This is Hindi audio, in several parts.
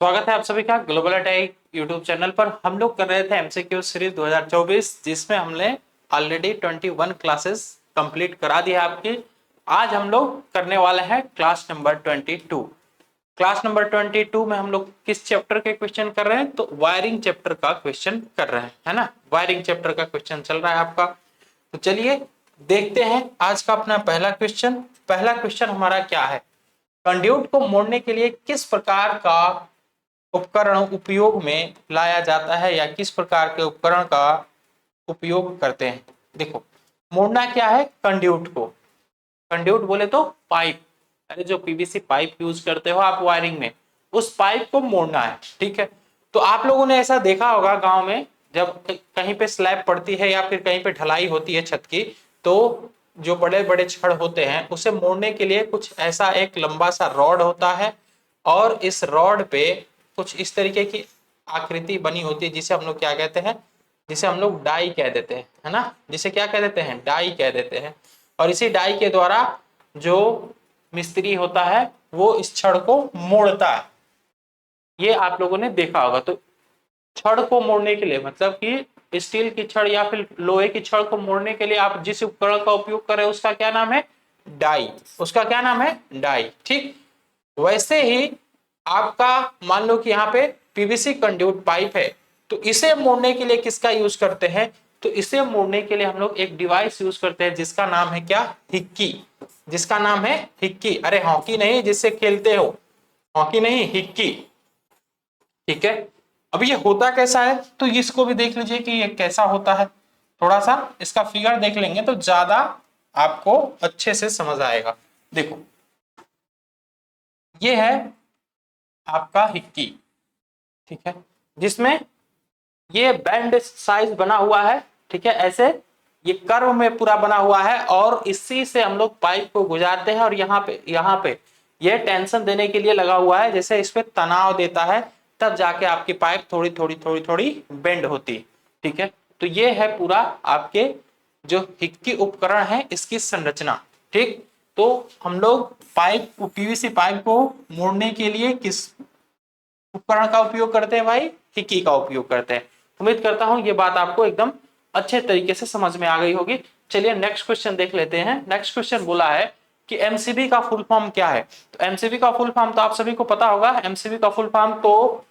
स्वागत है आप सभी का ग्लोबल टेक यूट्यूब चैनल पर। हम लोग कर रहे थे एमसीक्यू सीरीज 2024 जिसमें हमने ऑलरेडी 21 क्लासेस कंप्लीट करा दी है आपकी। आज हम लोग करने वाले हैं क्लास नंबर 22। क्लास नंबर 22 में हम लोग किस चैप्टर के क्वेश्चन कर रहे हैं? तो वायरिंग चैप्टर का क्वेश्चन कर रहे हैं, है ना। वायरिंग चैप्टर का क्वेश्चन चल रहा है आपका। तो चलिए देखते हैं आज का अपना पहला क्वेश्चन। पहला क्वेश्चन हमारा क्या है? कंड्यूट को मोड़ने के लिए किस प्रकार का उपकरण उपयोग में लाया जाता है या किस प्रकार के उपकरण का उपयोग करते हैं? देखो, मोड़ना क्या है कंड्यूट को। कंड्यूट बोले तो पाइप, अरे जो पीवीसी पाइप यूज करते हो आप वायरिंग में, उस पाइप को मोड़ना है, ठीक है। तो आप लोगों ने ऐसा देखा होगा गांव में, जब कहीं पे स्लैब पड़ती है या फिर कहीं पे ढलाई होती है छत की, तो जो बड़े बड़े छड़ होते हैं उसे मोड़ने के लिए कुछ ऐसा एक लंबा सा रॉड होता है और इस रॉड पे कुछ इस तरीके की आकृति बनी होती है जिसे हम लोग क्या कहते हैं, जिसे हम लोग डाई कह देते हैं, है ना। जिसे क्या कह देते हैं? डाई कह देते हैं। और इसी डाई के द्वारा जो मिस्त्री होता है वो इस छड़ को मोड़ता है। ये आप लोगों ने देखा होगा। तो छड़ को मोड़ने के लिए, मतलब कि स्टील की छड़ या फिर लोहे की छड़ को मोड़ने के लिए आप जिस उपकरण का उपयोग कर रहे हैं उसका क्या नाम है? डाई। उसका क्या नाम है? डाई। ठीक वैसे ही आपका मान लो कि यहाँ पे पीवीसी कंड्यूट पाइप है, तो इसे मोड़ने के लिए किसका यूज करते हैं? तो इसे मोड़ने के लिए हम लोग एक डिवाइस यूज करते हैं जिसका नाम है क्या? हिक्की। जिसका नाम है हिक्की। अरे हॉकी नहीं जिससे खेलते हो, हॉकी नहीं, हिक्की, ठीक है। अब ये होता कैसा है तो इसको भी देख लीजिए कि ये कैसा होता है। थोड़ा सा इसका फिगर देख लेंगे तो ज्यादा आपको अच्छे से समझ आएगा। देखो, ये है आपका हिक्की, ठीक है, जिसमें ये बैंड साइज बना हुआ है, ठीक है। ऐसे ये कर्व में पूरा बना हुआ है और इसी से हम लोग पाइप को गुजारते हैं और यहाँ पे ये टेंशन देने के लिए लगा हुआ है, जैसे इस पे तनाव देता है तब जाके आपकी पाइप थोड़ी थोड़ी थोड़ी थोड़ी बेंड होती है, ठीक है। तो ये है पूरा आपके जो हिक्की उपकरण है इसकी संरचना, ठीक। तो हम लोग पाइप पीवीसी पाइप को मोड़ने के लिए किस उपकरण का उपयोग करते हैं भाई? हिक्की का उपयोग करते हैं। उम्मीद करता हूं ये बात आपको एकदम अच्छे तरीके से समझ में आ गई होगी। चलिए नेक्स्ट क्वेश्चन देख लेते हैं। नेक्स्ट क्वेश्चन बोला है कि एमसीबी का फुल फॉर्म क्या है? तो एमसीबी का फुल फॉर्म तो आप सभी को पता होगा। एमसीबी का फुल फॉर्म तो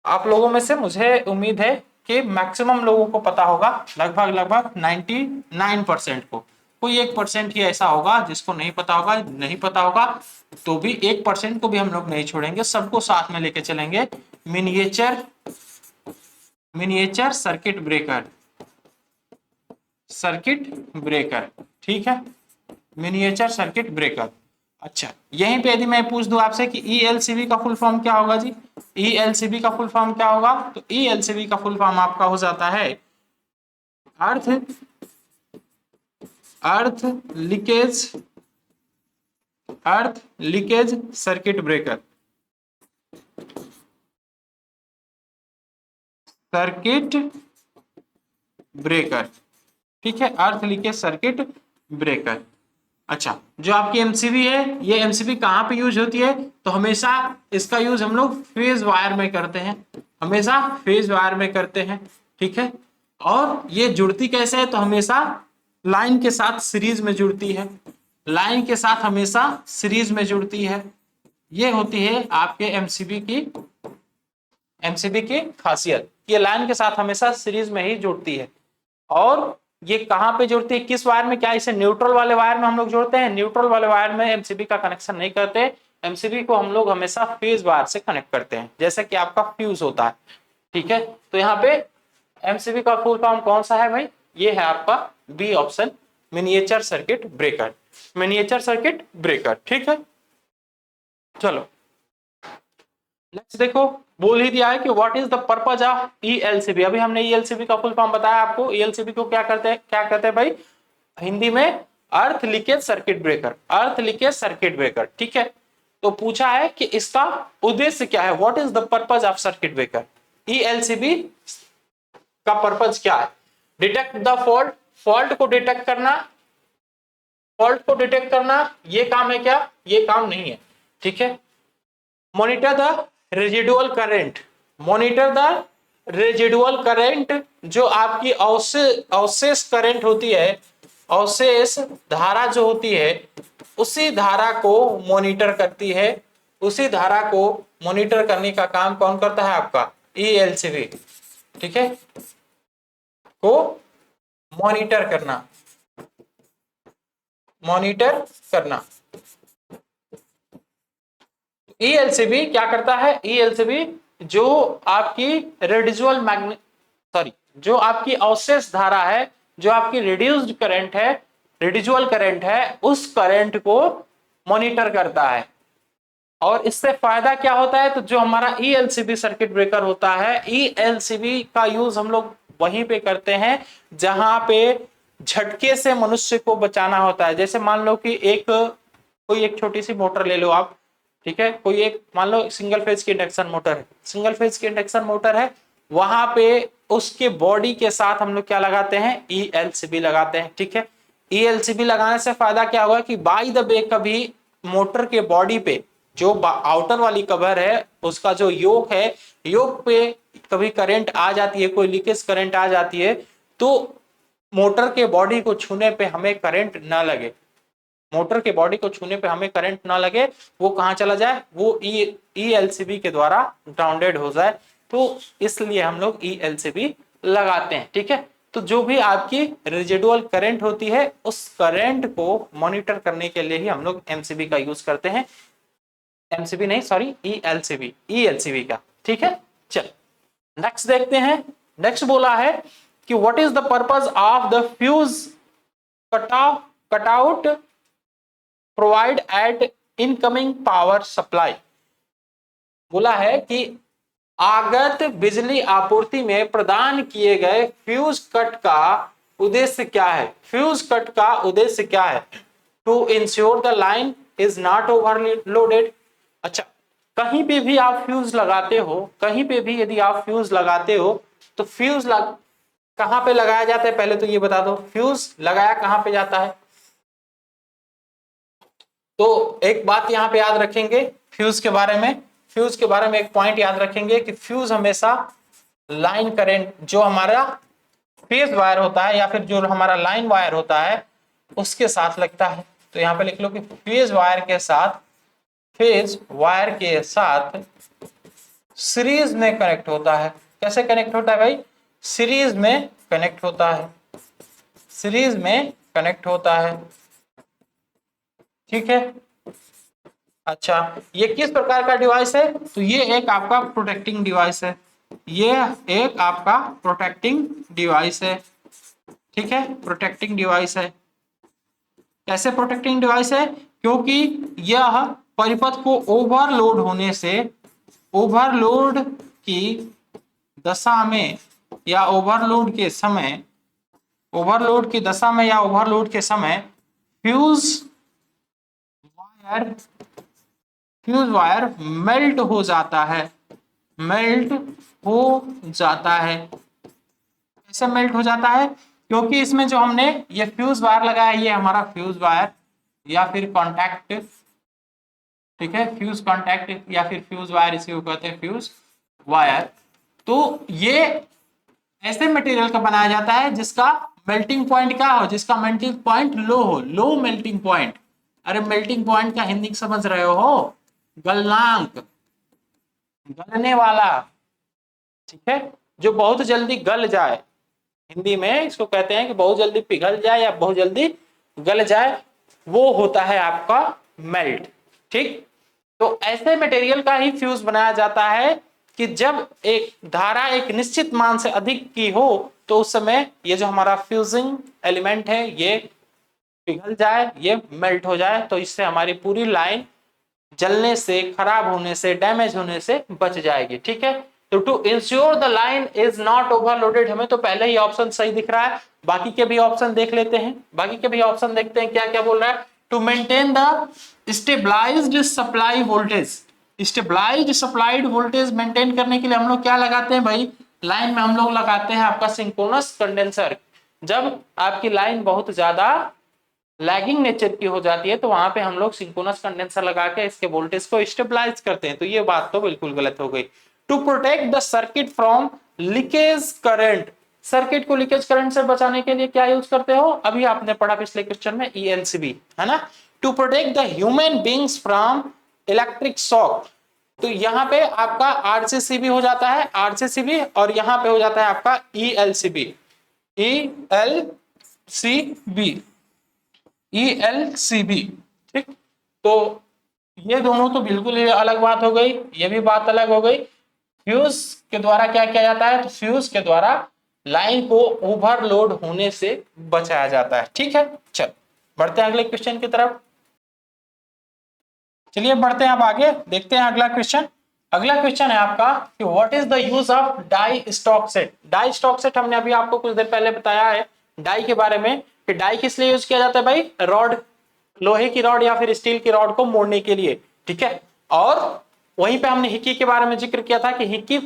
आप लोगों में से मुझे उम्मीद है कि मैक्सिमम लोगों को पता होगा, लगभग लगभग 99% को। कोई 1% ही ऐसा होगा जिसको नहीं पता होगा। नहीं पता होगा तो भी 1% को भी हम लोग नहीं छोड़ेंगे, सबको साथ में लेके चलेंगे। Miniature miniature circuit breaker, circuit breaker, ठीक है, मिनिएचर सर्किट ब्रेकर। अच्छा, यहीं पे यदि मैं पूछ दूं आपसे कि ईएलसीबी का फुल फॉर्म क्या होगा जी? ईएलसीबी का फुल फॉर्म क्या होगा? तो ईएलसीबी का फुल फॉर्म आपका हो जाता है earth earth leakage earth leakage circuit breaker, circuit breaker, ठीक है, अर्थ लीकेज सर्किट ब्रेकर। अच्छा, जो आपकी एमसीबी है, ये एमसीबी कहां पे यूज होती है? तो हमेशा इसका यूज हम लोग फेज वायर में करते हैं, हमेशा फेज वायर में करते हैं, ठीक है। और ये जुड़ती कैसे है? तो हमेशा लाइन के साथ सीरीज में जुड़ती है, लाइन के साथ हमेशा सीरीज में जुड़ती है। ये होती है आपके एमसीबी की खासियत, ये लाइन के साथ हमेशा सीरीज में ही जुड़ती है। और ये कहां पे जुड़ती है, किस वायर में? क्या इसे न्यूट्रल वाले वायर में हम लोग जोड़ते हैं? न्यूट्रल वाले वायर में एमसीबी का कनेक्शन नहीं करते। एमसीबी को हम लोग हमेशा फेज वायर से कनेक्ट करते हैं, जैसे कि आपका फ्यूज होता है, ठीक है। तो यहाँ पे एमसीबी का फुल फॉर्म कौन सा है भाई? ये है आपका B option, miniature circuit breaker, miniature circuit breaker, ठीक है। चलो नेक्स्ट देखो, बोल ही दिया है कि what is the purpose of ELCB. अभी हमने ईएलसीबी का फुल फॉर्म बताया आपको। ईएलसीबी को क्या कहते हैं भाई हिंदी में? अर्थ लीकेज सर्किट ब्रेकर, अर्थ लीकेज सर्किट ब्रेकर, ठीक है। तो पूछा है कि इसका उद्देश्य क्या है, what is the purpose of circuit breaker. ELCB का पर्पज क्या है? डिटेक्ट द फॉल्ट, फॉल्ट को डिटेक्ट करना, फॉल्ट को डिटेक्ट करना, ये काम है क्या? ये काम नहीं है, ठीक है। Monitor the residual current, monitor the residual current, जो आपकी अवशेष करंट होती है, अवशेष धारा जो होती है, उसी धारा को मॉनिटर करती है। उसी धारा को मॉनिटर करने का काम कौन करता है? आपका ईएलसीबी, ठीक है, को मॉनिटर करना, मॉनिटर करना। ईएलसीबी क्या करता है? ईएलसीबी जो आपकी रेडिजुअल मैग्नेट, सॉरी, जो आपकी अवशेष धारा है, जो आपकी रिड्यूस्ड करंट है, रेडिजुअल करंट है, उस करंट को मॉनिटर करता है। और इससे फायदा क्या होता है? तो जो हमारा ईएलसीबी सर्किट ब्रेकर होता है, ईएलसीबी का यूज हम लोग वहीं पे करते हैं जहां पे झटके से मनुष्य को बचाना होता है। जैसे मान लो कि कोई एक छोटी सी मोटर ले लो आप, ठीक है, कोई एक मान लो सिंगल फेज की इंडक्शन मोटर है, सिंगल फेज की इंडक्शन मोटर है, वहां पे उसके बॉडी के साथ हम लोग क्या लगाते हैं? ईएलसीबी लगाते हैं, ठीक है। ईएलसीबी लगाने से फायदा क्या होगा कि बाय द वे कभी मोटर के बॉडी पे जो आउटर वाली कवर है, उसका जो योक है, योक पे कभी करंट आ जाती है, कोई लीकेज करंट आ जाती है, तो मोटर के बॉडी को छूने पे हमें करंट ना लगे, मोटर के बॉडी को छूने पे हमें करंट ना लगे, वो कहां चला जाए? वो ईएलसीबी के द्वारा ग्राउंडेड हो जाए। तो इसलिए हम लोग ईएलसीबी लगाते हैं, ठीक है। तो जो भी आपकी रेजिडुअल करंट होती है, उस करंट को मॉनिटर करने के लिए ही हम लोग एमसीबी का यूज करते हैं। एमसीबी नहीं, सॉरी, ईएलसीबी, ईएलसीबी का, ठीक है। चल नेक्स्ट देखते हैं। नेक्स्ट बोला है कि what is the purpose of the fuse cutout provide eight incoming power supply. बोला है कि आगत बिजली आपूर्ति में प्रदान किए गए फ्यूज कट का उद्देश्य क्या है? फ्यूज कट का उद्देश्य क्या है? To ensure the line is not overloaded. अच्छा, कहीं पे भी आप फ्यूज लगाते हो, कहीं पे भी यदि आप फ्यूज लगाते हो, तो फ्यूज कहां पे लगाया जाता है? पहले तो ये बता दो, फ्यूज लगाया कहां पे जाता है? तो एक बात यहां पे याद रखेंगे फ्यूज के बारे में, फ्यूज के बारे में एक पॉइंट याद रखेंगे कि फ्यूज हमेशा लाइन करंट, जो हमारा फेज वायर होता है या फिर जो हमारा लाइन वायर होता है, उसके साथ लगता है। तो यहां पे लिख लो कि फेज वायर के साथ, फेज वायर के साथ सीरीज में कनेक्ट होता है। कैसे कनेक्ट होता है भाई? सीरीज में कनेक्ट होता है, सीरीज में कनेक्ट होता है, ठीक है। अच्छा, ये किस प्रकार का डिवाइस है? तो ये एक आपका प्रोटेक्टिंग डिवाइस है, ये एक आपका प्रोटेक्टिंग डिवाइस है, ठीक है, प्रोटेक्टिंग डिवाइस है। कैसे प्रोटेक्टिंग डिवाइस है? क्योंकि यह परिपथ को ओवरलोड होने से, ओवरलोड की दशा में या ओवरलोड के समय, ओवरलोड की दशा में या ओवरलोड के समय फ्यूज वायर मेल्ट हो जाता है, मेल्ट हो जाता है। कैसे मेल्ट हो जाता है? क्योंकि इसमें जो हमने ये फ्यूज वायर लगाया, ये हमारा फ्यूज वायर या फिर कॉन्टैक्ट, ठीक है, फ्यूज कॉन्टैक्ट या फिर फ्यूज वायर, इसी को कहते हैं फ्यूज वायर। तो ये ऐसे मटेरियल का बनाया जाता है जिसका मेल्टिंग पॉइंट क्या हो? जिसका मेल्टिंग पॉइंट लो हो, लो मेल्टिंग पॉइंट। अरे मेल्टिंग पॉइंट का हिंदी समझ रहे हो? गलनांक, गलने वाला, ठीक है, जो बहुत जल्दी गल जाए। हिंदी में इसको कहते हैं कि बहुत जल्दी पिघल जाए या बहुत जल्दी गल जाए, वो होता है आपका मेल्ट, ठीक। तो ऐसे मटेरियल का ही फ्यूज बनाया जाता है कि जब एक धारा एक निश्चित मान से अधिक की हो, तो उस समय ये जो हमारा फ्यूजिंग एलिमेंट है, ये पिघल जाए, ये मेल्ट हो जाए, तो इससे हमारी पूरी लाइन जलने से, खराब होने से, डैमेज होने से बच जाएगी, ठीक है। तो to ensure the line is not overloaded, हमें तो पहले ही ऑप्शन सही दिख रहा है, बाकी के भी ऑप्शन देख लेते हैं, बाकी के भी ऑप्शन देखते हैं क्या क्या बोल रहा है। To maintain the stabilised supply voltage, stabilised supplied voltage maintain करने के लिए हम लोग क्या लगाते हैं भाई? लाइन में हम लोग लगाते हैं आपका सिंक्रोनस कंडेंसर। जब आपकी लाइन बहुत ज्यादा लैगिंग नेचर की हो जाती है तो वहां पे हम लोग सिंक्रोनस कंडेंसर लगा के इसके वोल्टेज को स्टेबलाइज करते हैं। तो ये बात तो बिल्कुल गलत हो गई। To protect the circuit from leakage current, सर्किट को लीकेज करंट से बचाने के लिए क्या यूज करते हो, अभी आपने पढ़ा पिछले क्वेश्चन में, ELCB, है ना। To protect the human beings from electric shock, तो यहाँ पे आपका RCCB हो जाता है, RCCB, और यहाँ पे हो जाता है आपका ELCB, ELCB, ठीक। तो ये दोनों तो बिल्कुल ही अलग बात हो गई, ये भी बात अलग हो गई। फ्यूज के द्वारा क्या किया जाता है, तो फ्यूज के द्वारा लाइन को ओवरलोड होने से बचाया जाता है, ठीक है। चल बढ़ते हैं अगले क्वेश्चन की तरफ। चलिए बढ़ते हैं अब आगे, देखते हैं अगला क्वेश्चन। अगला क्वेश्चन है आपका कि what is the use of die stock set. Die stock set हमने अभी आपको कुछ देर पहले बताया है डाई के बारे में, कि डाई किस लिए यूज किया जाता है भाई, रॉड, लोहे की रॉड या फिर स्टील की रॉड को मोड़ने के लिए, ठीक है। और वहीं पे हमने हिक्की के बारे में जिक्र किया था कि हिक्की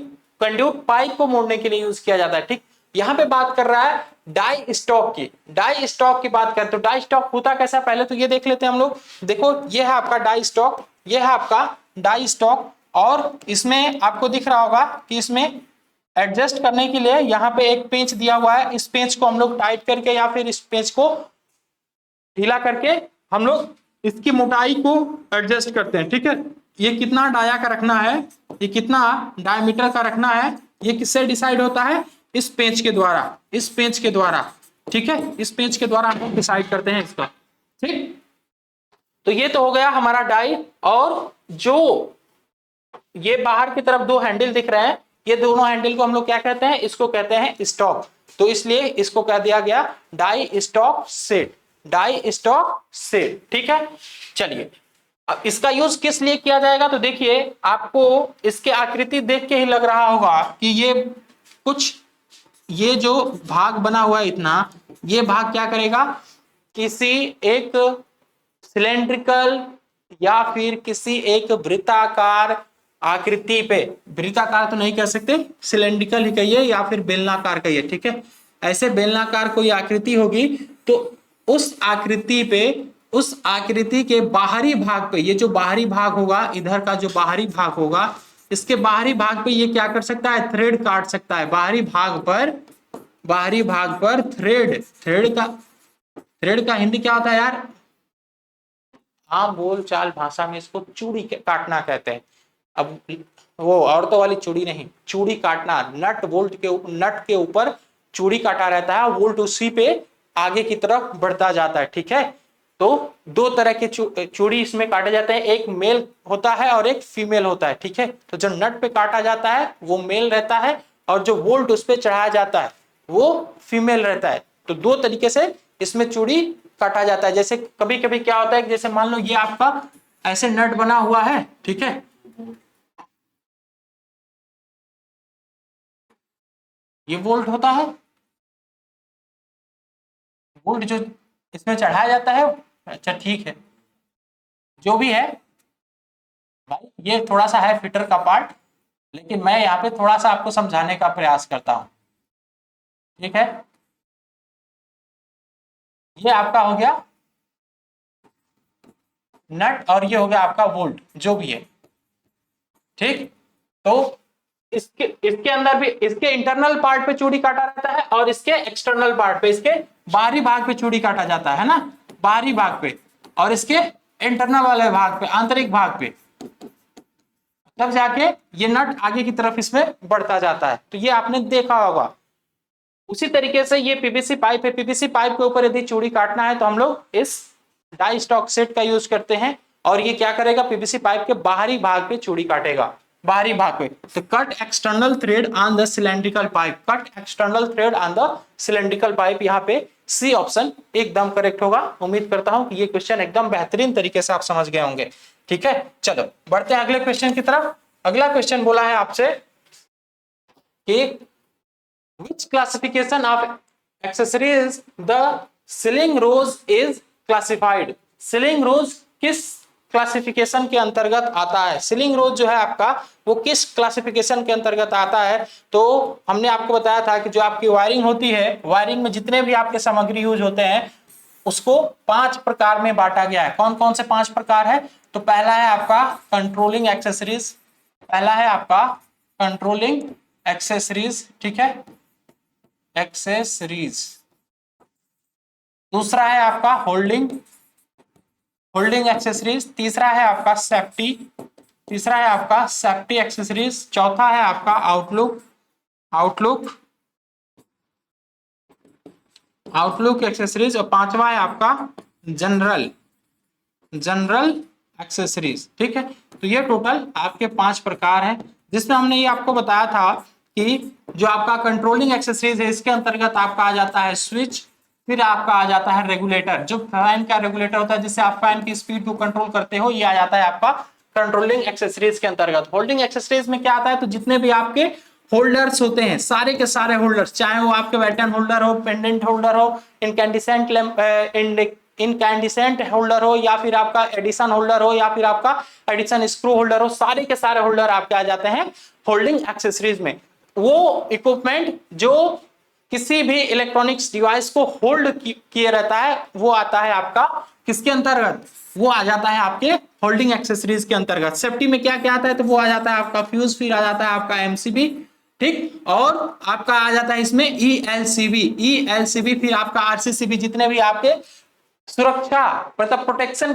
कंड्यूट पाइप को मोड़ने के लिए यूज किया जाता है, ठीक। यहाँ पे बात कर रहा है डाई स्टॉक की, डाई स्टॉक की बात करें तो डाई स्टॉक होता कैसा, पहले तो ये देख लेते हैं हम लोग। देखो ये है आपका डाई स्टॉक, ये है आपका डाई स्टॉक, और इसमें आपको दिख रहा होगा कि इसमें एडजस्ट करने के लिए यहाँ पे एक पेंच दिया हुआ है, इस पेंच को हम लोग टाइट करके या फिर इस पेंच को ढीला करके हम लोग इसकी मोटाई को एडजस्ट करते हैं, ठीक है। ये कितना डाया का रखना है, ये कितना डायमीटर का रखना है, ये किससे डिसाइड होता है, इस पेंच के द्वारा, इस पेंच के द्वारा, ठीक है। इस पेंच के द्वारा हम लोग डिसाइड करते हैं इसका, ठीक। तो ये तो हो गया हमारा डाई, और जो ये बाहर की तरफ दो हैंडल दिख रहे हैं, ये दोनों हैंडल को हम लोग क्या कहते हैं, इसको कहते हैं स्टॉक। तो इसलिए इसको कह दिया गया die stock set, die stock set, ठीक है। चलिए अब इसका यूज किस लिए किया जाएगा, तो देखिए आपको इसके आकृति देख के ही लग रहा होगा कि ये कुछ, ये जो भाग बना हुआ है इतना, ये भाग क्या करेगा, किसी एक सिलेंड्रिकल या फिर किसी एक वृत्ताकार आकृति पे, वृत्ताकार तो नहीं कह सकते, सिलेंड्रिकल ही कहिए या फिर बेलनाकार कहिए, ठीक है। ऐसे बेलनाकार कोई आकृति होगी तो उस आकृति पे, उस आकृति के बाहरी भाग पे, ये जो बाहरी भाग होगा, इधर का जो बाहरी भाग होगा, इसके बाहरी भाग पे ये क्या कर सकता है, थ्रेड काट सकता है। बाहरी भाग पर, बाहरी भाग पर थ्रेड, थ्रेड का हिंदी क्या होता है यार, बोल चाल भाषा में इसको चूड़ी काटना कहते हैं। अब वो औरतों वाली चूड़ी नहीं, चूड़ी काटना, नट बोल्ट के, नट के ऊपर चूड़ी काटा रहता है, वोल्ट उसी पे आगे की तरफ बढ़ता जाता है, ठीक है। तो दो तरह के चूड़ी इसमें काटे जाते हैं, एक मेल होता है और एक फीमेल होता है, ठीक है। तो जो नट पे काटा जाता है वो मेल रहता है, और जो वोल्ट उस पे चढ़ाया जाता है वो फीमेल रहता है। तो दो तरीके से इसमें चूड़ी काटा जाता है। जैसे कभी कभी क्या होता है, जैसे मान लो ये आपका ऐसे नट बना हुआ है, ठीक है, ये वोल्ट होता है, वोल्ट जो इसमें चढ़ाया जाता है, अच्छा ठीक है, जो भी है भाई, ये थोड़ा सा है फिटर का पार्ट, लेकिन मैं यहाँ पे थोड़ा सा आपको समझाने का प्रयास करता हूं, ठीक है। ये आपका हो गया नट और ये हो गया आपका वोल्ट, जो भी है, ठीक। तो इसके अंदर भी, इसके इंटरनल पार्ट पे चूड़ी काटा रहता है और इसके एक्सटर्नल पार्ट पे, इसके बाहरी भाग पे चूड़ी काटा जाता है ना, बाहरी भाग पे, और इसके इंटरनल वाले भाग पे, आंतरिक भाग पे, तब जाके ये नट आगे की तरफ इसमें बढ़ता जाता है। तो ये आपने देखा होगा। उसी तरीके से ये पीवीसी पाइप है, पीवीसी पाइप के ऊपर यदि चूड़ी काटना है तो हम लोग इस डाई स्टॉक सेट का यूज करते हैं, और ये क्या करेगा, पीवीसी पाइप के बाहरी भाग पे चूड़ी काटेगा, बाहरी भाग पे। तो cut external thread on the cylindrical pipe, cut external thread on the cylindrical pipe, यहाँ पे सी ऑप्शन एकदम करेक्ट होगा। उम्मीद करता हूं कि ये क्वेश्चन एकदम बेहतरीन तरीके से आप समझ गए होंगे, ठीक है। चलो बढ़ते हैं अगले क्वेश्चन की तरफ। अगला क्वेश्चन बोला है आपसे कि which classification of accessories the ceiling rose is classified, ceiling rose किस क्लासिफिकेशन के अंतर्गत आता है, सीलिंग रोज जो है आपका वो किस क्लासिफिकेशन के अंतर्गत आता है। तो हमने आपको बताया था कि जो आपकी वायरिंग होती है, वायरिंग में जितने भी आपके सामग्री यूज होते हैं, उसको 5 प्रकार में बांटा गया है। कौन कौन से 5 प्रकार है? तो पहला है आपका कंट्रोलिंग एक्सेसरीज, पहला है आपका कंट्रोलिंग एक्सेसरीज, ठीक है, एक्सेसरीज। दूसरा है आपका होल्डिंग, होल्डिंग एक्सेसरीज। तीसरा है आपका सेफ्टी, तीसरा है आपका सेफ्टी एक्सेसरीज। चौथा है आपका आउटलुक, आउटलुक, आउटलुक एक्सेसरीज। और पांचवा है आपका जनरल, जनरल एक्सेसरीज, ठीक है। तो ये टोटल आपके 5 प्रकार हैं, जिसमें हमने ये आपको बताया था कि जो आपका कंट्रोलिंग एक्सेसरीज है इसके अंतर्गत आपका आ जाता है स्विच, फिर आपका आ जाता है रेगुलेटर, जो फैन का रेगुलेटर होता है जिससे आप फैन की स्पीड को कंट्रोल करते हो, ये आ जाता है आपका कंट्रोलिंग एक्सेसरीज के अंतर्गत। होल्डिंग एक्सेसरीज में क्या आता है? तो जितने भी आपके होल्डर्स होते हैं, सारे के सारे होल्डर्स, चाहे वो आपके बैटन होल्डर हो, पेंडेंट होल्डर हो, इनकैंडिसेंट होल्डर हो, या फिर आपका एडिशन होल्डर हो, या फिर आपका एडिशन स्क्रू होल्डर हो, सारे के सारे होल्डर आपके आ जाते हैं होल्डिंग एक्सेसरीज में। वो इक्विपमेंट जो किसी भी इलेक्ट्रॉनिक्स डिवाइस को होल्ड किए रहता है, वो आता है आपका किसके अंतर्गत? वो आ जाता है आपके होल्डिंग एक्सेसरीज के अंतर्गत। सेफ्टी में क्या क्या आता है? तो वो आ जाता है आपका फ्यूज, फिर आ जाता है आपका एमसीबी, ठीक, और आपका आ जाता है इसमें ईएलसीबी, ईएलसीबी, फिर आपका आरसीसीबी। जितने भी आपके सुरक्षा मतलब प्रोटेक्शन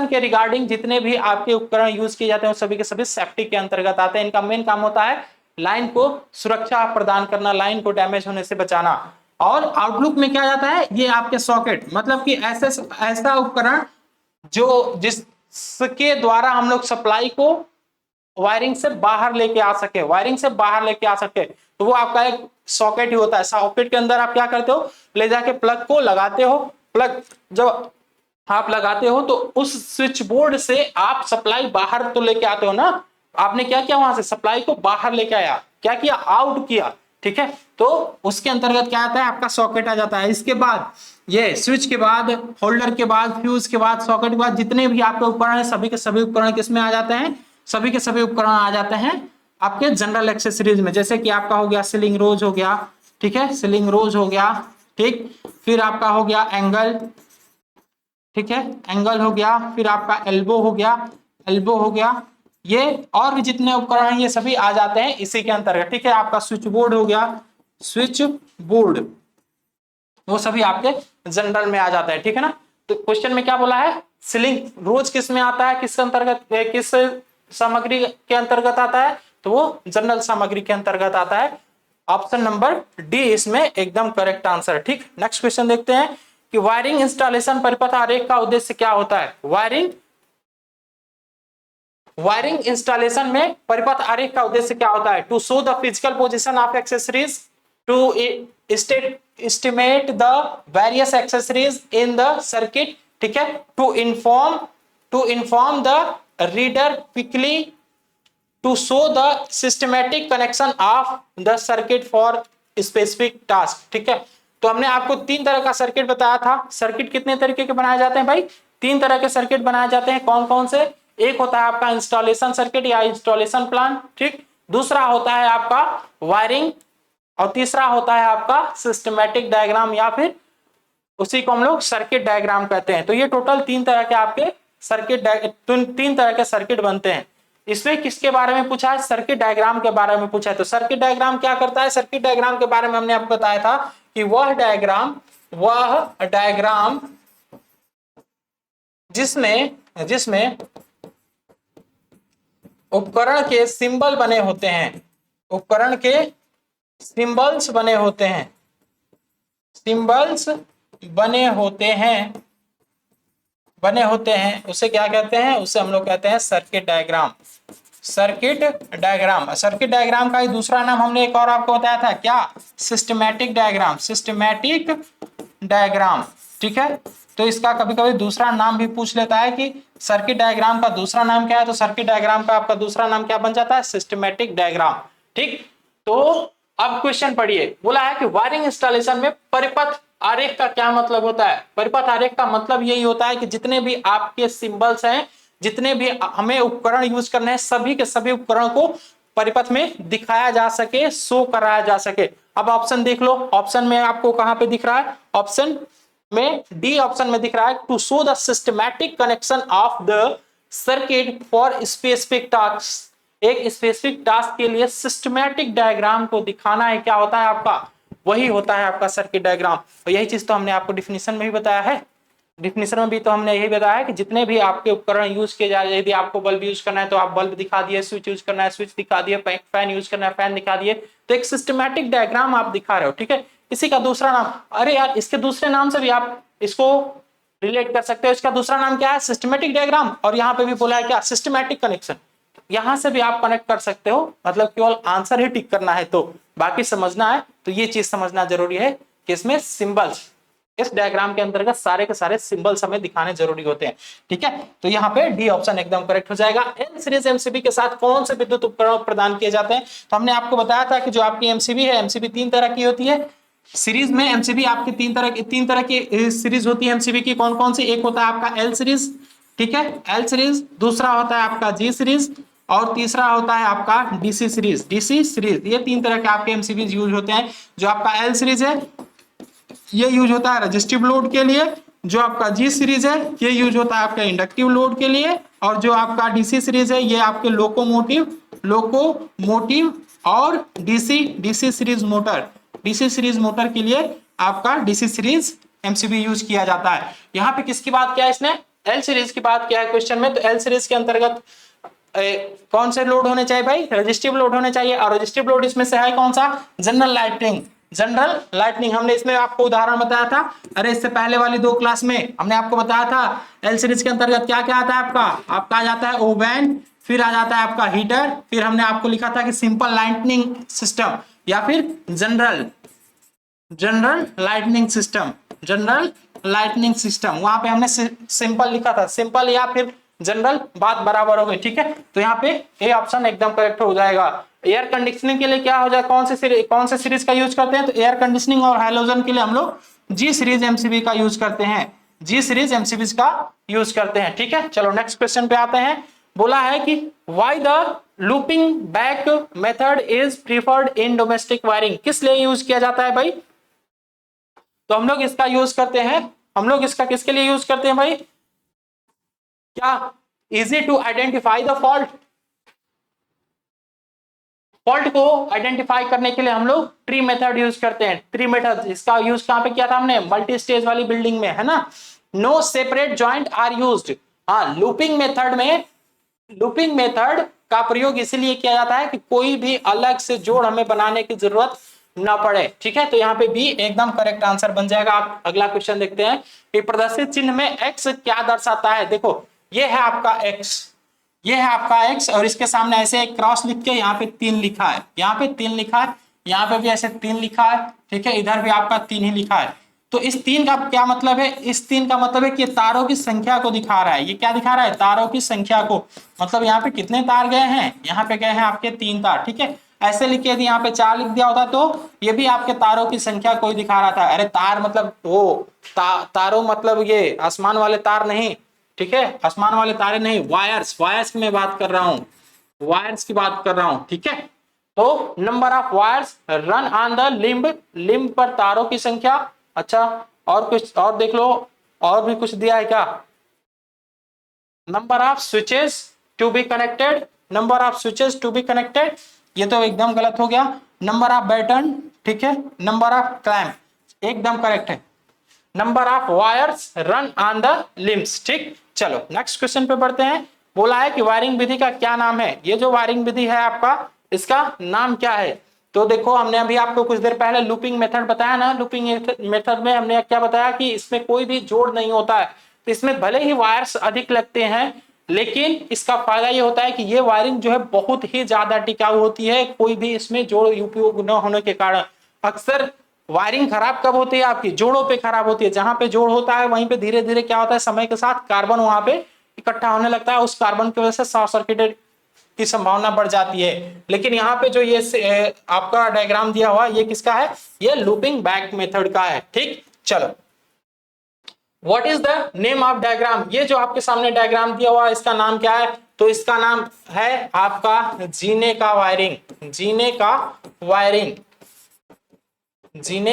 के रिगार्डिंग जितने भी आपके उपकरण यूज किए जाते हैं वो सभी के सभी सेफ्टी के अंतर्गत आते हैं। इनका मेन काम होता है लाइन को सुरक्षा प्रदान करना, लाइन को डैमेज होने से बचाना। और आउटलुक में क्या जाता है? ये आपके सॉकेट, मतलब कि ऐसा उपकरण जो जिसके द्वारा हम लोग सप्लाई को वायरिंग से बाहर लेके आ सके, वायरिंग से बाहर लेके आ सके, तो वो आपका एक सॉकेट ही होता है। सॉकेट के अंदर आप क्या करते हो? ले जाके प्लग को लगाते हो। प्लग जब आप लगाते हो तो उस स्विच बोर्ड से आप सप्लाई बाहर तो लेके आते हो ना। आपने क्या किया? वहां से सप्लाई को बाहर लेके आया, क्या किया? आउट किया, ठीक है। तो उसके अंतर्गत क्या आता है? आपका सॉकेट आ जाता है। इसके बाद ये स्विच के बाद, होल्डर के बाद, फ्यूज के बाद, सॉकेट के बाद जितने भी आपके उपकरण है सभी के सभी उपकरण किसमें आ जाते हैं? सभी के सभी उपकरण आ जाते हैं आपके जनरल एक्सेसरीज में। जैसे कि आपका हो गया सीलिंग रोज हो गया, ठीक है, सीलिंग रोज हो गया, ठीक, फिर आपका हो गया एंगल, ठीक है, एंगल हो गया, फिर आपका एल्बो हो गया, एल्बो हो गया, ये और भी जितने उपकरण हैं ये सभी आ जाते हैं इसी के अंतर्गत, ठीक है। आपका स्विच बोर्ड हो गया, स्विच बोर्ड, वो सभी आपके जनरल में आ जाता है, ठीक है ना। तो क्वेश्चन में क्या बोला है? सीलिंग रोज किस में आता है? किस अंतर्गत, किस सामग्री के अंतर्गत आता है? तो वो जनरल सामग्री के अंतर्गत आता है। ऑप्शन नंबर डी इसमें एकदम करेक्ट आंसर, ठीक। नेक्स्ट क्वेश्चन देखते हैं कि वायरिंग इंस्टॉलेशन परिपथ आरेख का उद्देश्य क्या होता है? वायरिंग इंस्टॉलेशन में परिपथ आरेख का उद्देश्य क्या होता है? To show the physical position of accessories, to estimate the various accessories in the circuit, ठीक है, to inform the reader quickly, to show the systematic connection of the circuit for specific task, ठीक है। तो हमने आपको 3 तरह का सर्किट बताया था। सर्किट कितने तरीके के बनाए जाते हैं भाई? 3 तरह के सर्किट बनाए जाते हैं। कौन कौन से? एक होता है आपका इंस्टॉलेशन सर्किट या इंस्टॉलेशन प्लान, ठीक। दूसरा होता है आपका वायरिंग, और तीसरा होता है आपका सिस्टमैटिक डायग्राम, या फिर उसी को हम लोग सर्किट डायग्राम कहते हैं। तो ये टोटल 3 तरह के आपके सर्किट 3 तरह के सर्किट बनते हैं। इसमें किसके बारे में पूछा है? सर्किट डायग्राम के बारे में पूछा है। तो सर्किट डायग्राम क्या करता है? सर्किट डायग्राम के बारे में हमने आपको बताया था कि वह डायग्राम जिसमें उपकरण के सिंबल बने होते हैं, उपकरण के सिंबल्स बने होते हैं, सिंबल्स बने होते हैं, उसे क्या कहते हैं? उसे हम लोग कहते हैं circuit diagram. Circuit diagram, circuit diagram का ही दूसरा नाम हमने एक और आपको बताया था, क्या? सिस्टमैटिक डायग्राम, सिस्टमैटिक डायग्राम, ठीक है। तो इसका कभी कभी दूसरा नाम भी पूछ लेता है कि सर्किट डायग्राम का दूसरा नाम क्या है, तो सर्किट डायग्राम का आपका दूसरा नाम क्या बन जाता है? सिस्टमैटिक डायग्राम, ठीक। तो अब क्वेश्चन पढ़िए, बोला है कि वायरिंग इंस्टॉलेशन में परिपथ आरेख का क्या मतलब होता है? परिपथ आरेख का मतलब यही होता है कि जितने भी आपके सिंबल्स हैं, जितने भी हमें उपकरण यूज करने हैं, सभी के सभी उपकरण को परिपथ में दिखाया जा सके, शो कराया जा सके। अब ऑप्शन देख लो, ऑप्शन में आपको कहां पे दिख रहा है? ऑप्शन में डी ऑप्शन में दिख रहा है to show the systematic connection of the circuit for specific task. एक स्पेसिफिक टास्क के लिए सिस्टमैटिक डायग्राम को दिखाना है, क्या होता है आपका, वही होता है आपका सर्किट डायग्राम। और यही चीज तो हमने आपको डिफिनीशन में भी बताया है। डिफिनीशन में भी तो हमने यही बताया है कि जितने भी आपके उपकरण यूज किए जा रहे हैं, यदि आपको बल्ब यूज करना है तो आप बल्ब दिखा दिए, स्विच यूज करना है स्विच दिखा दिए, फैन यूज करना है फैन दिखा दिए, तो एक सिस्टमैटिक डायग्राम आप दिखा रहे हो, ठीक है। इसी का दूसरा नाम, अरे यार इसके दूसरे नाम से भी आप इसको रिलेट कर सकते हो। इसका दूसरा नाम क्या है, सिस्टमैटिक डायग्राम, और यहाँ पे भी बोला है क्या, सिस्टमैटिक कनेक्शन। यहां से भी आप कनेक्ट कर सकते हो, मतलब केवल आंसर ही टिक करना है, तो बाकी समझना है तो ये चीज समझना जरूरी है कि इसमें सिंबल्स, इस डायग्राम के अंतर्गत सारे के सारे सिंबल्स हमें दिखाने जरूरी होते हैं, ठीक है। तो यहाँ पे डी ऑप्शन एकदम करेक्ट हो जाएगा। एल सीरीज एमसीबी के साथ कौन से विद्युत उपकरण प्रदान किए जाते हैं, तो हमने आपको बताया था कि जो आपकी एमसीबी है, एमसीबी तीन तरह की होती है सीरीज में। एमसीबी आपकी तीन तरह की सीरीज होती है एमसीबी की। कौन कौन सी, एक होता है आपका एल सीरीज, ठीक है, एल सीरीज, दूसरा होता है आपका जी सीरीज, और तीसरा होता है आपका डीसी सीरीज। डीसी सीरीज, ये तीन तरह के आपके एमसीबी यूज होते हैं। जो आपका एल सीरीज है ये यूज होता है रजिस्टिव लोड के लिए, जो आपका जी सीरीज है ये यूज होता है आपका इंडक्टिव लोड के लिए, और जो आपका डीसी सीरीज है ये आपके लोकोमोटिव और डीसी सीरीज मोटर के लिए आपका डीसी सीरीज एमसीबी यूज किया जाता है। यहाँ पे किसकी बात किया है इसने, एल सीरीज की बात किया है क्वेश्चन में। तो एल सीरीज के अंतर्गत कौन से लोड होने चाहिए भाई, रजिस्टिव लोड होने चाहिए। और रजिस्टिव लोड इसमें से है कौन सा, जनरल लाइटनिंग। हमने इसमें आपको उदाहरण बताया था, अरे इससे पहले वाली दो क्लास में हमने आपको बताया था एल सीरीज के अंतर्गत क्या क्या आता है आपका आ जाता है ओवन, फिर आ जाता है आपका हीटर, फिर हमने आपको लिखा था कि सिंपल लाइटनिंग सिस्टम या फिर जनरल लाइटनिंग सिस्टम। वहां पे हमने सिंपल लिखा था, सिंपल या फिर जनरल, बात बराबर हो गई, ठीक है। तो यहाँ पे ए ऑप्शन एकदम करेक्ट हो जाएगा। एयर कंडीशनिंग के लिए क्या हो जाए, कौन से सीरीज का यूज करते हैं, तो एयर कंडीशनिंग और हैलोजन के लिए हम लोग जी सीरीज एमसीबी का यूज करते हैं, जी सीरीज एमसीबी का यूज करते हैं, ठीक है। चलो नेक्स्ट क्वेश्चन पे आते हैं। बोला है कि why the looping back method is preferred in domestic wiring, किस लिए यूज किया जाता है भाई। तो हम लोग इसका यूज करते हैं, हम लोग इसका किसके लिए यूज करते हैं भाई, क्या, easy to identify the fault को आइडेंटिफाई करने के लिए हम लोग ट्री मेथड यूज करते हैं। ट्री मेथड इसका यूज कहां पे किया था हमने, मल्टी स्टेज वाली बिल्डिंग में, है ना। No separate joint are used, हाँ लूपिंग मेथड का प्रयोग इसलिए किया जाता है कि कोई भी अलग से जोड़ हमें बनाने की जरूरत ना पड़े, ठीक है। तो यहाँ पे बी एकदम करेक्ट आंसर बन जाएगा। आप अगला क्वेश्चन देखते हैं कि प्रदर्शित चिन्ह में एक्स क्या दर्शाता है। देखो ये है आपका एक्स, ये है आपका एक्स, और इसके सामने ऐसे एक क्रॉस लिख के यहाँ पे 3 लिखा है, यहाँ पे 3 लिखा है, यहाँ पे भी ऐसे 3 लिखा है, ठीक है, इधर भी आपका 3 ही लिखा है। तो इस 3 का क्या मतलब है, इस 3 का मतलब है कि तारों की संख्या को दिखा रहा है। ये क्या दिखा रहा है, तारों की संख्या को, मतलब यहाँ पे कितने तार गए हैं, यहाँ पे गए हैं आपके 3 तार, ठीक है। ऐसे लिख के यदि यहाँ पे 4 लिख दिया होता तो ये भी आपके तारों की संख्या को ही दिखा रहा था। अरे तार मतलब वो तारों मतलब ये आसमान वाले तार नहीं, ठीक है, आसमान वाले तारे नहीं, वायर्स की मैं बात कर रहा हूं, वायर्स की बात कर रहा हूं, ठीक है। तो number of wires run on the limb पर तारों की संख्या। अच्छा और कुछ और देख लो, और भी कुछ दिया है क्या, number of switches to be connected, ये तो एकदम गलत हो गया। नंबर ऑफ बटन, ठीक है, नंबर ऑफ क्लैंप एकदम करेक्ट है, number of wires run on the limbs, ठीक। चलो नेक्स्ट क्वेश्चन पे बढ़ते हैं। बोला है कि वायरिंग विधि का क्या नाम है, ये जो वायरिंग विधि है आपका इसका नाम क्या है। तो देखो हमने अभी आपको कुछ देर पहले लूपिंग मेथड बताया ना, लूपिंग मेथड में हमने क्या बताया कि इसमें कोई भी जोड़ नहीं होता है। तो इसमें भले ही वायर्स अधिक लगते हैं, लेकिन इसका फायदा ये होता है कि ये वायरिंग जो है बहुत ही ज्यादा टिकाऊ होती है, कोई भी इसमें जोड़ उपयोग न होने के कारण। अक्सर वायरिंग खराब कब होती है आपकी, जोड़ों पे खराब होती है। जहां पे जोड़ होता है वहीं पे धीरे धीरे क्या होता है, समय के साथ कार्बन वहां पे इकट्ठा होने लगता है, उस कार्बन की वजह से शॉर्ट सर्किटेड की संभावना बढ़ जाती है। लेकिन यहाँ पे जो ये आपका डायग्राम दिया हुआ ये किसका है, ये लूपिंग बैक मेथड का है, ठीक। चलो what is the name of diagram, ये जो आपके सामने डायग्राम दिया हुआ है इसका नाम क्या है, तो इसका नाम है आपका जीने का वायरिंग, जीने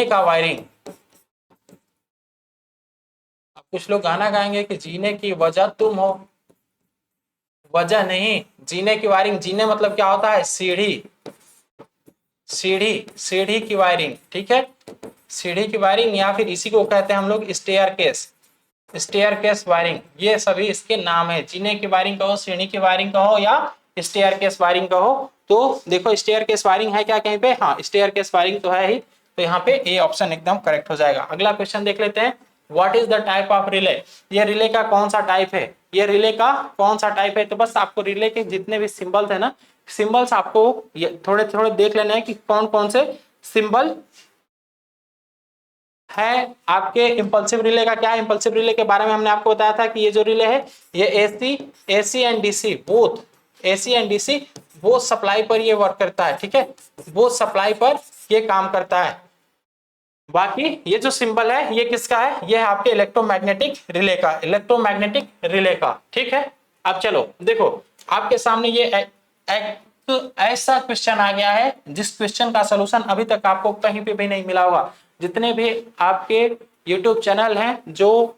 का वायरिंग। कुछ लोग गाना गाएंगे कि जीने की वजह तुम हो, वजह नहीं, जीने की वायरिंग, जीने मतलब क्या होता है, सीढ़ी, सीढ़ी, सीढ़ी की वायरिंग, ठीक है, सीढ़ी की वायरिंग, या फिर इसी को कहते हैं हम लोग स्टेयरकेस, स्टेयरकेस वायरिंग, ये सभी इसके नाम है। जीने की वायरिंग कहो, सीढ़ी की वायरिंग कहो, या स्टेयरकेस वायरिंग कहो। तो देखो स्टेयरकेस वायरिंग है क्या कहीं पे, हाँ स्टेयरकेस वायरिंग तो है ही, तो यहाँ पे ए ऑप्शन एकदम करेक्ट हो जाएगा। अगला क्वेश्चन देख लेते हैं, what is the type of relay, ये रिले का कौन सा टाइप है, ये रिले का कौन सा टाइप है। तो बस आपको रिले के जितने भी सिंबल्स है ना, सिंबल्स आपको थोड़े थोड़े देख लेना है कि कौन कौन से सिंबल है आपके। इंपल्सिव रिले का क्या है, इंपल्सिव रिले के बारे में हमने आपको बताया था कि ये जो रिले है ये AC and DC both, AC and DC both supply पर ये वर्क करता है, ठीक है, बोथ सप्लाई पर ये काम करता है। बाकी ये जो सिंबल है ये किसका है, ये है आपके इलेक्ट्रोमैग्नेटिक रिले का, इलेक्ट्रोमैग्नेटिक रिले का, ठीक है। अब चलो देखो आपके सामने ये एक ऐसा क्वेश्चन आ गया है जिस क्वेश्चन का सलूशन अभी तक आपको कहीं पे भी नहीं मिला होगा। जितने भी आपके YouTube चैनल हैं जो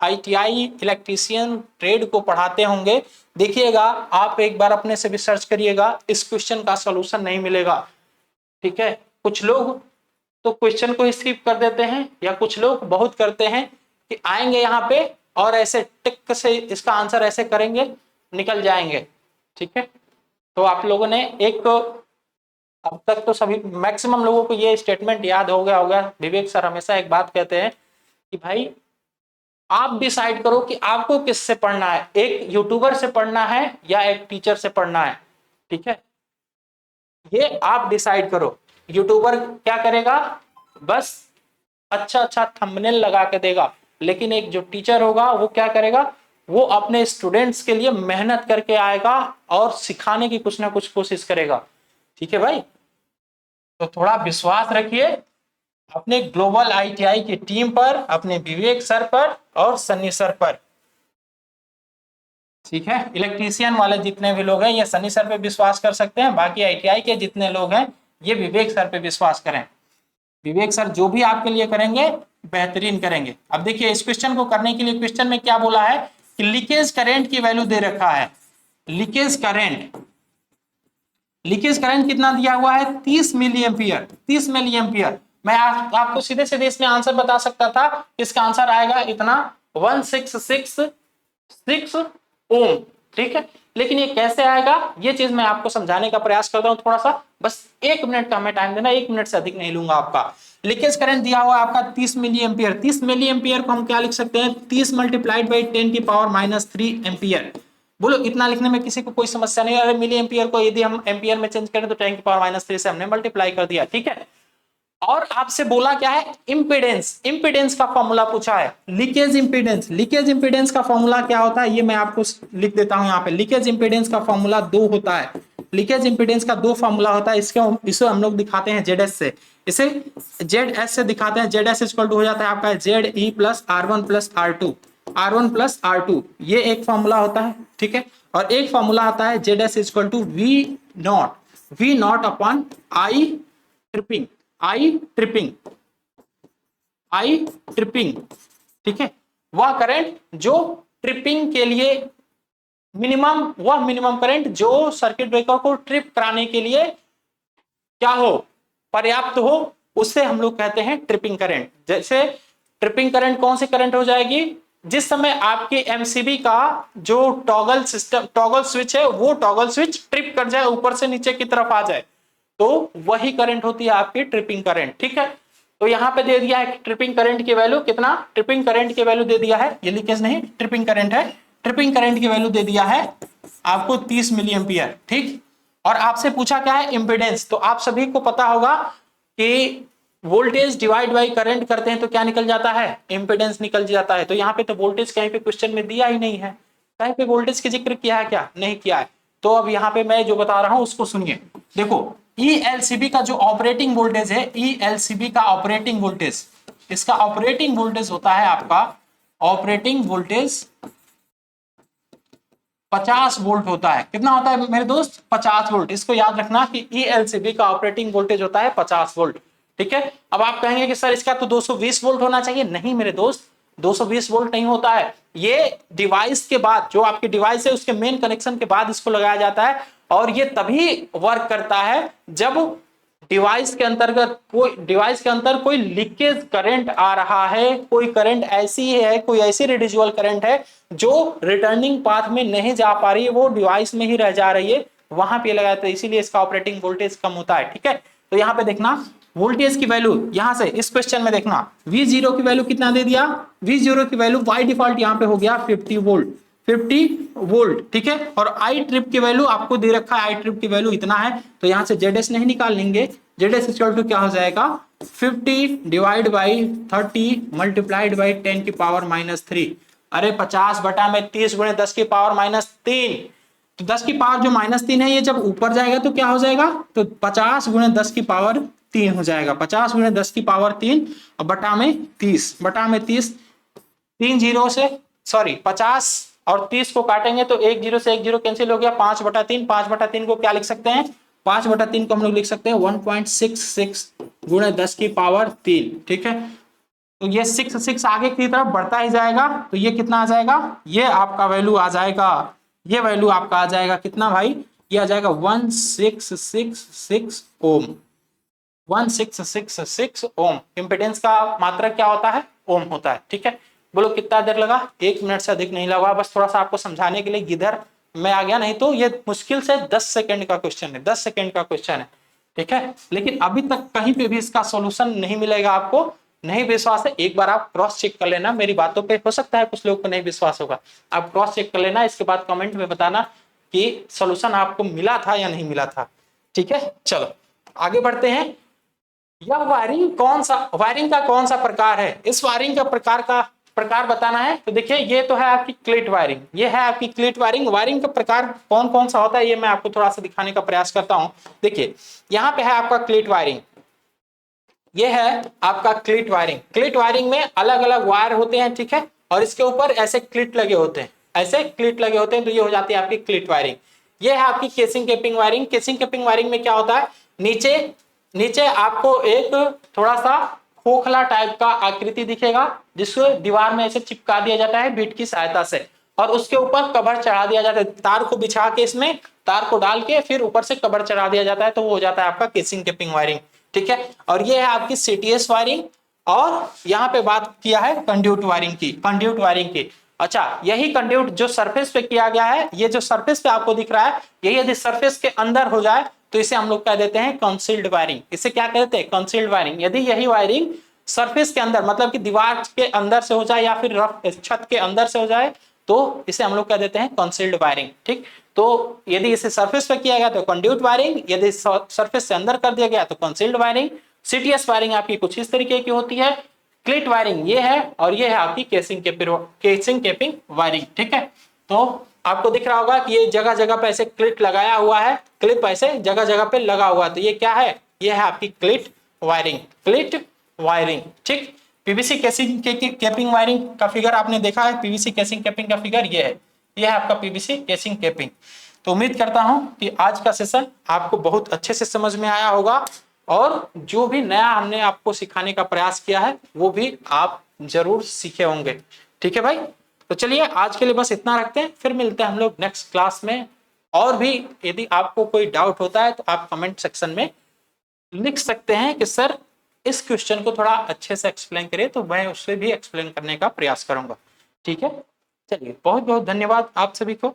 ITI इलेक्ट्रीशियन ट्रेड को पढ़ाते होंगे, देखिएगा आप एक बार अपने से भी सर्च करिएगा, इस क्वेश्चन का सलूशन नहीं मिलेगा, ठीक है। कुछ लोग तो क्वेश्चन को स्किप कर देते हैं, या कुछ लोग बहुत करते हैं कि आएंगे यहाँ पे और ऐसे टिक से इसका आंसर ऐसे करेंगे निकल जाएंगे, ठीक है। तो आप लोगों ने एक अब तक तो सभी मैक्सिमम लोगों को ये स्टेटमेंट याद हो गया होगा, विवेक सर हमेशा एक बात कहते हैं कि भाई आप डिसाइड करो कि आपको किससे पढ़ना है, एक यूट्यूबर से पढ़ना है या एक टीचर से पढ़ना है, ठीक है, ये आप डिसाइड करो। यूट्यूबर क्या करेगा, बस अच्छा अच्छा थंबनेल लगा के देगा, लेकिन एक जो टीचर होगा वो क्या करेगा, वो अपने स्टूडेंट्स के लिए मेहनत करके आएगा और सिखाने की कुछ ना कुछ कोशिश करेगा, ठीक है भाई। तो थोड़ा विश्वास रखिए अपने ग्लोबल ITI की टीम पर, अपने विवेक सर पर और सन्नी सर पर, ठीक है। इलेक्ट्रीशियन वाले जितने भी लोग हैं ये सन्नी सर पे विश्वास कर सकते हैं, बाकी ITI के जितने लोग हैं ये विवेक सर पे विश्वास करें। विवेक सर जो भी आपके लिए करेंगे बेहतरीन करेंगे। अब देखिए इस क्वेश्चन को करने के लिए क्वेश्चन में क्या बोला है कि लीकेज करंट की वैल्यू दे रखा है, लीकेज करंट, लीकेज करंट कितना दिया हुआ है 30 मिली एम्पियर, 30 मिली एम्पियर। मैं आपको सीधे सीधे इसमें आंसर बता सकता था, इसका आंसर आएगा इतना 1666 ओम, ठीक है। लेकिन ये कैसे आएगा ये चीज मैं आपको समझाने का प्रयास करता हूं थोड़ा सा, बस 1 मिनट का हमें टाइम देना, 1 मिनट से अधिक नहीं लूंगा आपका। लीकेज करंट दिया हुआ है आपका 30 मिली एम्पियर, 30 मिली एम्पियर को हम क्या लिख सकते हैं, 30 मल्टीप्लाइड बाई 10⁻³ एम्पियर। बोलो इतना लिखने में किसी को कोई समस्या नहीं। अरे मिली एम्पियर को यदि हम एम्पियर में चेंज करें तो 10⁻³ से हमने मल्टीप्लाई कर दिया, ठीक है। और आपसे बोला क्या है, इंपीडेंस, इंपीडेंस का फॉर्मूला पूछा है, लीकेज इंपीडेंस, लीकेज इंपीडेंस का फॉर्मूला क्या होता है ये मैं आपको लिख देता हूं यहाँ पे। लीकेज इंपीडेंस का फॉर्मूला 2 होता है, लीकेज इंपीडेंस का 2 फॉर्मूला होता है। इसे हम लोग दिखाते हैं ZS से, इसे ZS से दिखाते हैं। ZS इक्वल टू हो जाता है आपका ZE plus R1 plus R2, R1 plus R2, ये एक फॉर्मूला होता है, ठीक है। और एक फॉर्मूला आता है ZS equal to V naught upon I tripping, I tripping, ठीक है। वह करंट जो ट्रिपिंग के लिए मिनिमम, वह मिनिमम करंट जो सर्किट ब्रेकर को ट्रिप कराने के लिए क्या हो, पर्याप्त हो, उससे हम लोग कहते हैं ट्रिपिंग करंट। जैसे ट्रिपिंग करंट कौन सी करंट हो जाएगी, जिस समय आपके MCB का जो टॉगल सिस्टम, टॉगल स्विच है, वो टॉगल स्विच ट्रिप कर जाए, ऊपर से नीचे की तरफ आ जाए, तो वही करंट होती है आपकी ट्रिपिंग करंट, ठीक है। तो यहां पे दे दिया है ट्रिपिंग करंट की वैल्यू कितना, ट्रिपिंग करंट की वैल्यू दे दिया है, ये लीकेज नहीं ट्रिपिंग करंट है, ट्रिपिंग करंट की वैल्यू दे दिया है आपको 30 मिली एम्पियर, ठीक। और आपसे पूछा क्या है, इंपीडेंस। तो आप सभी को पता होगा कि वोल्टेज डिवाइड बाई करंट करते हैं तो क्या निकल जाता है, इंपीडेंस निकल जाता है। तो यहाँ पे तो वोल्टेज कहीं पे क्वेश्चन में दिया ही नहीं है, कहीं पे वोल्टेज की जिक्र किया है क्या, नहीं किया है। तो अब यहाँ पे मैं जो बता रहा हूं उसको सुनिए। देखो ELCB का जो ऑपरेटिंग वोल्टेज है, ELCB का ऑपरेटिंग वोल्टेज, इसका ऑपरेटिंग वोल्टेज होता है आपका, ऑपरेटिंग वोल्टेज 50 वोल्ट होता है। कितना होता है मेरे दोस्त, 50 वोल्ट। इसको याद रखना कि ELCB का ऑपरेटिंग वोल्टेज होता है 50 वोल्ट, ठीक है। अब आप कहेंगे कि सर इसका तो 220 वोल्ट होना चाहिए, नहीं मेरे दोस्त, 220 वोल्ट नहीं होता है। ये डिवाइस के बाद, जो आपके डिवाइस है उसके मेन कनेक्शन के बाद इसको लगाया जाता है, और ये तभी वर्क करता है जब डिवाइस के अंदर कोई लीकेज करंट आ रहा है, कोई करंट ऐसी है, कोई ऐसी रेडिजुअल करंट है जो रिटर्निंग पाथ में नहीं जा पा रही है, वो डिवाइस में ही रह जा रही है, वहां पे लगाया था, इसीलिए इसका ऑपरेटिंग वोल्टेज कम होता है। ठीक है, तो यहाँ पे देखना वोल्टेज की वैल्यू, यहां से इस क्वेश्चन में देखना V0 की वैल्यू कितना दे दिया, V0 की वैल्यू बाय डिफॉल्ट यहाँ पे हो गया 50 वोल्ट, 50 वोल्ट। ठीक है, और आई ट्रिप की वैल्यू आपको दे रखा है, आई ट्रिप की वैल्यू इतना है, तो यहां से जेड एस नहीं निकाल लेंगे, जेड एस इक्वल टू क्या हो जाएगा 50 डिवाइड बाई 30 मल्टीप्लाइड बाई 10 की पावर -3। अरे 50 बटा में 30 गुणे 10 की पावर -3, तो 10 की पावर जो -3 है ये जब ऊपर जाएगा तो क्या हो जाएगा, तो 50 गुणे 10 की पावर 3 हो जाएगा, 50 गुणे 10 की पावर 3 और बटा में 30, बटा में 30, 3 जीरो से सॉरी 50 और 30 को काटेंगे तो 1 जीरो से 1 जीरो कैंसिल हो गया, 5/3, 5/3 को क्या लिख सकते हैं, 5/3 को हम लोग लिख सकते हैं 1.66 गुणे 10 की पावर 3। ठीक है, तो ये 6 आगे की तरफ बढ़ता ही जाएगा, तो ये कितना आ जाएगा, ये आपका वैल्यू आ जाएगा, ये वैल्यू आपका आ जाएगा कितना भाई, ये आ जाएगा 1666 ओम, 1666 ओम। इंपेडेंस का मात्रक क्या होता है, ओम होता है। ठीक है, बोलो कितना देर लगा, 1 मिनट से अधिक नहीं लगा, बस थोड़ा सा आपको समझाने के लिए इधर मैं आ गया, नहीं तो ये मुश्किल से 10 सेकंड का क्वेश्चन है, 10 सेकंड का क्वेश्चन है। ठीक है, लेकिन अभी तक कहीं पे भी इसका सॉल्यूशन नहीं मिलेगा आपको, नहीं विश्वास है एक बार आप क्रॉस चेक कर लेना मेरी बातों पे, हो सकता है कुछ लोगों को नहीं विश्वास होगा, आप क्रॉस चेक कर लेना, इसके बाद कमेंट में बताना कि सॉल्यूशन आपको मिला था या नहीं मिला था। ठीक है, चलो आगे बढ़ते हैं। यह वायरिंग का कौन सा प्रकार है, इस वायरिंग का प्रकार बताना है। तो देखिए ये तो है आपकी क्लिट वायरिंग, ये है आपकी क्लिट वायरिंग। वायरिंग का प्रकार कौन कौन सा होता है ये मैं आपको थोड़ा सा दिखाने का प्रयास करता हूं। देखिए यहाँ पे है आपका क्लिट वायरिंग, ये है आपका क्लिट वायरिंग। क्लिट वायरिंग में अलग अलग वायर होते हैं, ठीक है, और इसके ऊपर ऐसे क्लिट लगे होते हैं, ऐसे क्लिट लगे होते हैं, तो ये हो जाती है आपकी क्लिट वायरिंग। ये है आपकी केसिंग केपिंग वायरिंग। केसिंग केपिंग वायरिंग में क्या होता है, नीचे आपको एक थोड़ा सा खोखला टाइप का आकृति दिखेगा, जिसको दीवार में ऐसे चिपका दिया जाता है बीट की सहायता से, और उसके ऊपर कवर चढ़ा दिया जाता है, तार को बिछा के इसमें तार को डाल के फिर ऊपर से कवर चढ़ा दिया जाता है, तो वो हो जाता है आपका केसिंग केपिंग वायरिंग। ठीक है, और ये है आपकी सीटीएस वायरिंग, और यहाँ पे बात किया है कंड्यूट वायरिंग की। अच्छा, यही कंड्यूट जो सरफेस पे किया गया है, ये जो सरफेस पे आपको दिख रहा है, यही यदि सरफेस के अंदर हो जाए तो इसे हम लोग कह देते हैं कंसील्ड वायरिंग। इसे क्या कहते हैं, कंसील्ड वायरिंग। यदि यही वायरिंग सरफेस के अंदर मतलब कि दीवार के अंदर से हो जाए या फिर रफ छत के अंदर से हो जाए तो इसे हम लोग कह देते हैं कंसील्ड वायरिंग। ठीक, तो यदि इसे सरफेस पे किया गया तो कंड्यूट वायरिंग, यदि सरफेस से अंदर कर दिया गया तो कंसील्ड वायरिंग। सीटीएस वायरिंग आपकी कुछ इस तरीके की होती है, क्लिट वायरिंग ये है, और ये है आपकी केसिंग केपिंग वायरिंग। ठीक है, तो आपको दिख रहा होगा कि ये जगह जगह पे ऐसे क्लिट लगाया हुआ है, क्लिप ऐसे जगह जगह पे लगा हुआ है, तो ये क्या है, ये है आपकी क्लिट वायरिंग। ठीक, पीवीसी केसिंग केपिंग वायरिंग का फिगर आपने देखा है, पीवीसी केसिंग केपिंग का फिगर ये है आपका पीवीसी केसिंग केपिंग। तो उम्मीद करता हूं कि आज का सेशन आपको बहुत अच्छे से समझ में आया होगा, और जो भी नया हमने आपको सिखाने का प्रयास किया है वो भी आप जरूर सीखे होंगे। ठीक है भाई, तो चलिए आज के लिए बस इतना रखते हैं, फिर मिलते हैं हम लोग नेक्स्ट क्लास में। और भी यदि आपको कोई डाउट होता है तो आप कमेंट सेक्शन में लिख सकते हैं कि सर इस क्वेश्चन को थोड़ा अच्छे से एक्सप्लेन करिए, तो मैं उससे भी एक्सप्लेन करने का प्रयास करूंगा। ठीक है, चलिए बहुत बहुत धन्यवाद आप सभी को।